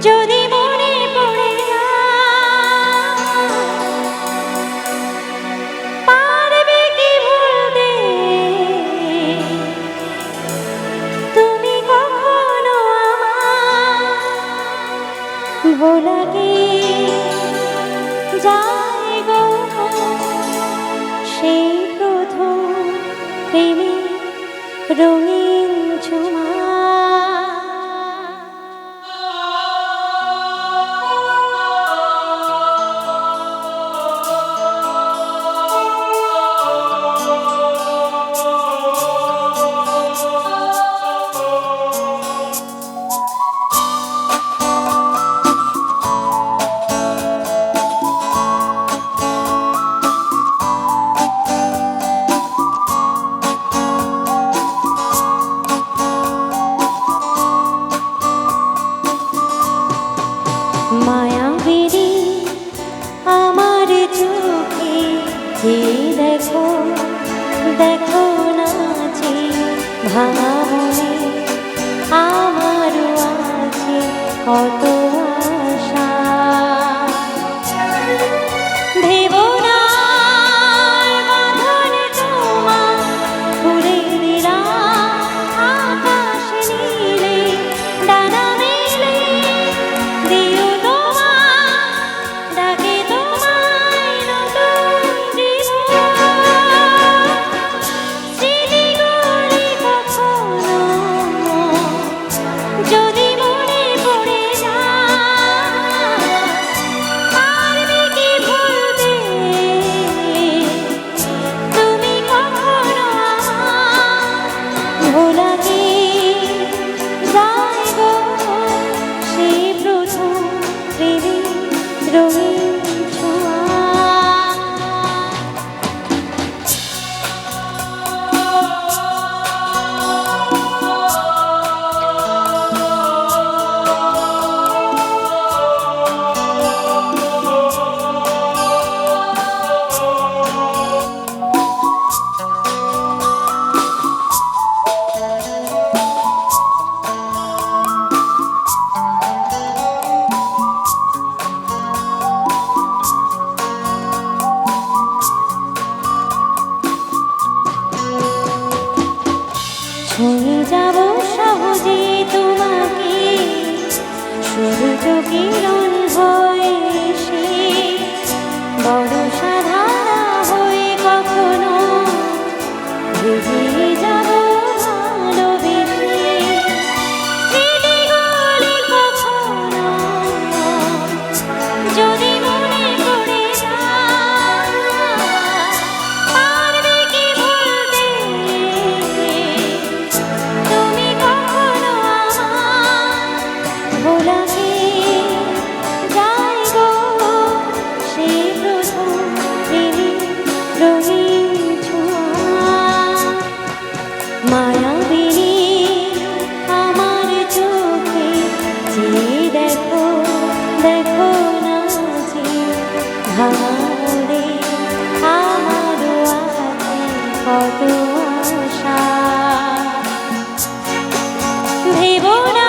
যদি মনে পড়ে পারবে কি ভুলতে তুমি কখনো আমার ভোলা কি যায় গো সেই প্রথম প্রেমে রঙিন ছোঁয়া। মায়াবিনী আমার চোখে যে দেখো দেখো নাচে ভাঙা মনে আমারও আছে কত আশা। ভেবো না বাঁধন তোমার খুলে দিলাম আকাশ নীলে ডানা মেলে দিও ছুঁয়ে যাব সহজে তোমাকে সূর্য কিরণ হয়ে এসে বড় সাধারা হয়ে কখনো ভিজিয়ে যাব ভালোবেসে স্মৃতিগুলি কখনো যদি মনে পড়ে পারবে কি ভুলতে ভোলা কি যায় গো সেই প্রথম প্রেমে রঙিন ছোঁয়া। মায়াবিনী আমার চোখে যে দেখো দেখো নাচে ভাঙা মনে আমারও আছে কত আশা। ভেবো না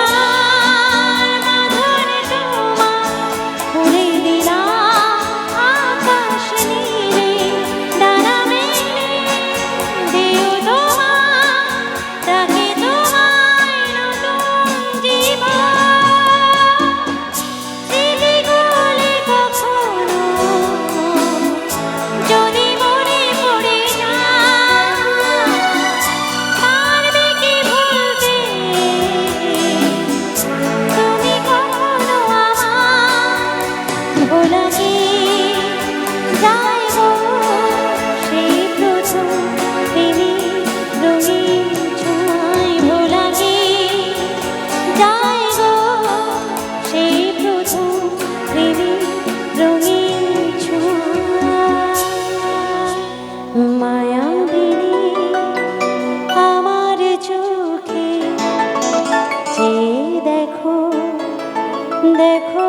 ভোলা কি যায় গো সেই প্রথম প্রেমে রঙিন ছোঁয়ায়। ভোলা কি যায় গো সেই প্রথম প্রেমে রঙিন ছোঁয়া। মায়াবিনী আমার চোখে যে দেখো দেখো